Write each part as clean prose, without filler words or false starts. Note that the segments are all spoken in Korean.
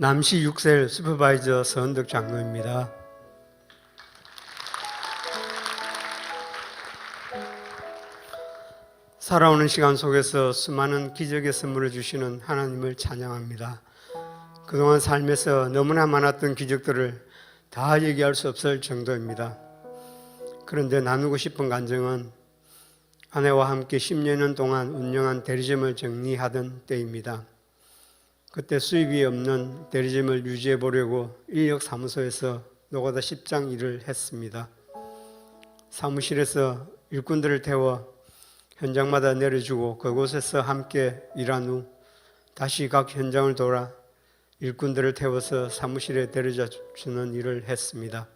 남시 6셀 슈퍼바이저 서은덕 장로입니다. 살아오는 시간 속에서 수많은 기적의 선물을 주시는 하나님을 찬양합니다. 그동안 삶에서 너무나 많았던 기적들을 다 얘기할 수 없을 정도입니다. 그런데 나누고 싶은 간증은 아내와 함께 10년 동안 운영한 대리점을 정리하던 때입니다. 그때 수입이 없는 대리점을 유지해 보려고 인력사무소에서 노가다 10장 일을 했습니다. 사무실에서 일꾼들을 태워 현장마다 내려주고 그곳에서 함께 일한 후 다시 각 현장을 돌아 일꾼들을 태워서 사무실에 데려다 주는 일을 했습니다.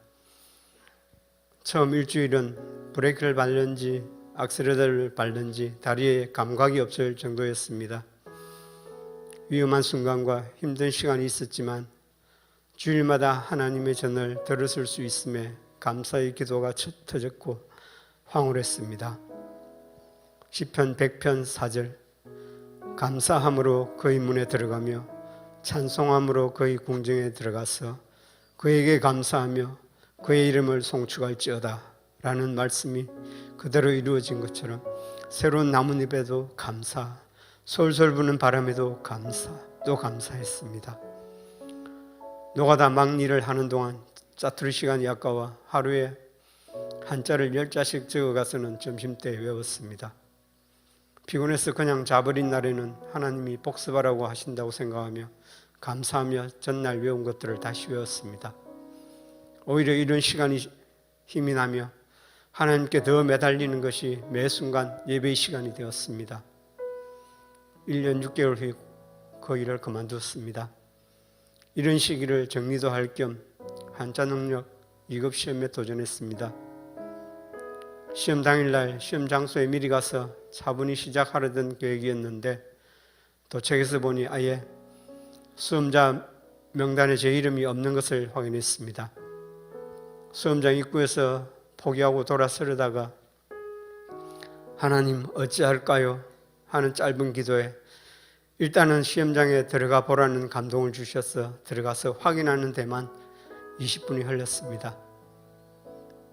처음 일주일은 브레이크를 밟는지 악셀레터를 밟는지 다리에 감각이 없을 정도였습니다. 위험한 순간과 힘든 시간이 있었지만 주일마다 하나님의 전을 들었을 수 있음에 감사의 기도가 터졌고 황홀했습니다. 시편 100편 4절 감사함으로 그의 문에 들어가며 찬송함으로 그의 궁정에 들어가서 그에게 감사하며 그의 이름을 송축할지어다 라는 말씀이 그대로 이루어진 것처럼 새로운 나뭇잎에도 감사, 솔솔 부는 바람에도 감사, 또 감사했습니다. 노가다 막일을 하는 동안 짜투리 시간이 아까워 하루에 한자를 10자씩 적어가서는 점심때 외웠습니다. 피곤해서 그냥 자버린 날에는 하나님이 복습하라고 하신다고 생각하며 감사하며 전날 외운 것들을 다시 외웠습니다. 오히려 이런 시간이 힘이 나며 하나님께 더 매달리는 것이 매 순간 예배의 시간이 되었습니다. 1년 6개월 후 그 일을 그만뒀습니다. 이런 시기를 정리도 할 겸 한자 능력 2급 시험에 도전했습니다. 시험 당일날 시험 장소에 미리 가서 차분히 시작하려던 계획이었는데 도착해서 보니 아예 수험자 명단에 제 이름이 없는 것을 확인했습니다. 수험장 입구에서 포기하고 돌아서려다가 하나님 어찌할까요? 하는 짧은 기도에 일단은 시험장에 들어가 보라는 감동을 주셔서 들어가서 확인하는 데만 20분이 흘렀습니다.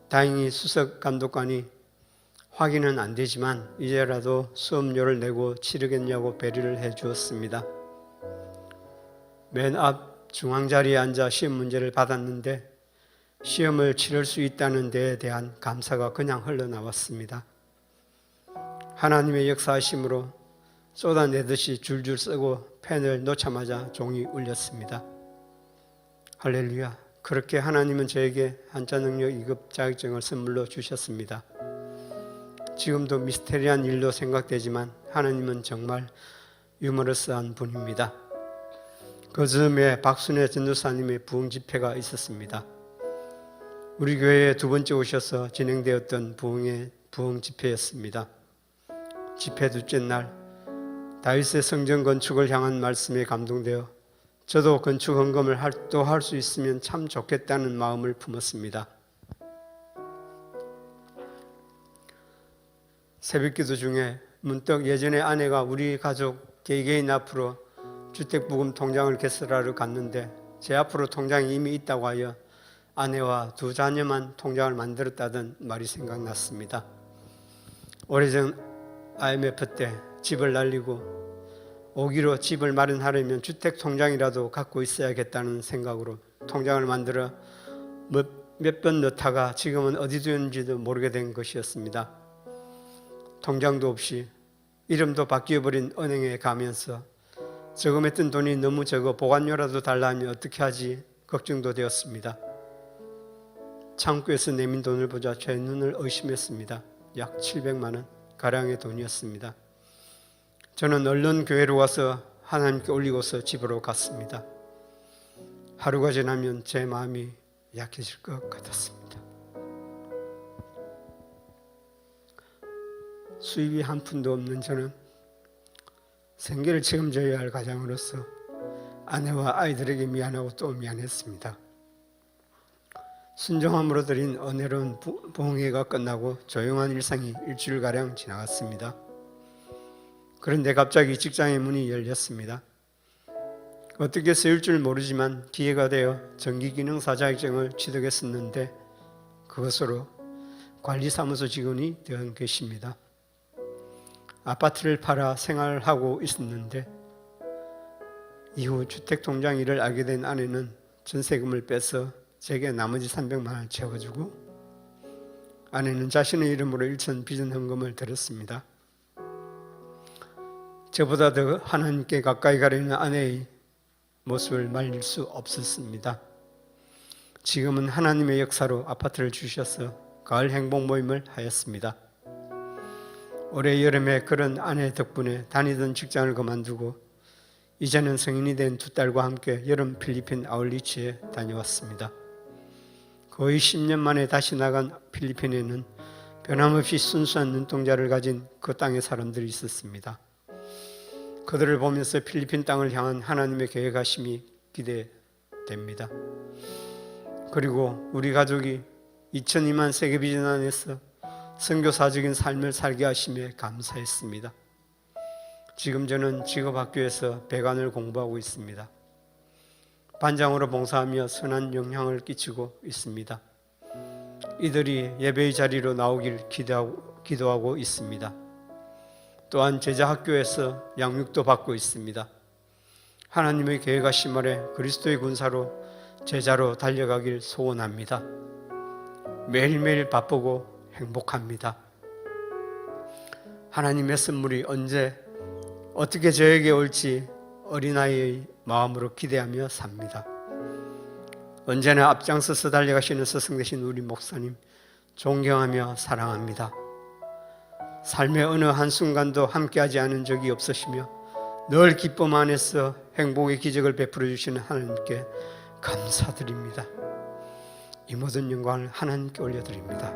다행히 수석 감독관이 확인은 안 되지만 이제라도 수업료를 내고 치르겠냐고 배려를 해 주었습니다. 맨 앞 중앙 자리에 앉아 시험 문제를 받았는데 시험을 치를 수 있다는 데에 대한 감사가 그냥 흘러나왔습니다. 하나님의 역사하심으로 쏟아내듯이 줄줄 쓰고 펜을 놓자마자 종이 울렸습니다. 할렐루야. 그렇게 하나님은 저에게 한자 능력 2급 자격증을 선물로 주셨습니다. 지금도 미스테리한 일로 생각되지만 하나님은 정말 유머러스한 분입니다. 그 즈음에 박순애 전도사님의 부흥 집회가 있었습니다. 우리 교회에 두 번째 오셔서 진행되었던 부흥 집회였습니다. 집회 둘째 날 다윗의 성전 건축을 향한 말씀에 감동되어 저도 건축 헌금을 또 할 수 있으면 참 좋겠다는 마음을 품었습니다. 새벽기도 중에 문득 예전에 아내가 우리 가족 개개인 앞으로 주택부금 통장을 개설하러 갔는데 제 앞으로 통장이 이미 있다고 하여 아내와 두 자녀만 통장을 만들었다던 말이 생각났습니다. 오래전 IMF 때 집을 날리고 오기로 집을 마련하려면 주택통장이라도 갖고 있어야겠다는 생각으로 통장을 만들어 몇 번 넣다가 지금은 어디 두었는지도 모르게 된 것이었습니다. 통장도 없이 이름도 바뀌어버린 은행에 가면서 저금했던 돈이 너무 적어 보관료라도 달라면 어떻게 하지 걱정도 되었습니다. 창구에서 내민 돈을 보자 제 눈을 의심했습니다. 약 700만 원 가량의 돈이었습니다. 저는 얼른 교회로 와서 하나님께 올리고서 집으로 갔습니다. 하루가 지나면 제 마음이 약해질 것 같았습니다. 수입이 한 푼도 없는 저는 생계를 책임져야 할 가장으로서 아내와 아이들에게 미안하고 또 미안했습니다. 순종함으로 드린 은혜로운 부흥회가 끝나고 조용한 일상이 일주일가량 지나갔습니다. 그런데 갑자기 직장의 문이 열렸습니다. 어떻게 쓰일 줄 모르지만 기회가 되어 전기기능사 자격증을 취득했었는데 그것으로 관리사무소 직원이 되어 계십니다. 아파트를 팔아 생활하고 있었는데 이후 주택통장 일을 알게 된 아내는 전세금을 빼서 제게 나머지 300만 원을 채워주고 아내는 자신의 이름으로 일천 비전헌금을 드렸습니다. 저보다 더 하나님께 가까이 가려는 아내의 모습을 말릴 수 없었습니다. 지금은 하나님의 역사로 아파트를 주셔서 가을 행복 모임을 하였습니다. 올해 여름에 그런 아내 덕분에 다니던 직장을 그만두고 이제는 성인이 된 두 딸과 함께 여름 필리핀 아울리치에 다녀왔습니다. 거의 10년 만에 다시 나간 필리핀에는 변함없이 순수한 눈동자를 가진 그 땅의 사람들이 있었습니다. 그들을 보면서 필리핀 땅을 향한 하나님의 계획하심이 기대됩니다. 그리고 우리 가족이 2002만 세계 비전 안에서 선교사적인 삶을 살게 하심에 감사했습니다. 지금 저는 직업학교에서 배관을 공부하고 있습니다. 반장으로 봉사하며 선한 영향을 끼치고 있습니다. 이들이 예배의 자리로 나오길 기도하고 있습니다. 또한 제자학교에서 양육도 받고 있습니다. 하나님의 계획하심 아래 그리스도의 군사로 제자로 달려가길 소원합니다. 매일매일 바쁘고 행복합니다. 하나님의 선물이 언제 어떻게 저에게 올지 어린아이의 마음으로 기대하며 삽니다. 언제나 앞장서서 달려가시는 스승 되신 우리 목사님 존경하며 사랑합니다. 삶의 어느 한순간도 함께하지 않은 적이 없으시며 늘 기쁨 안에서 행복의 기적을 베풀어 주시는 하나님께 감사드립니다. 이 모든 영광을 하나님께 올려드립니다.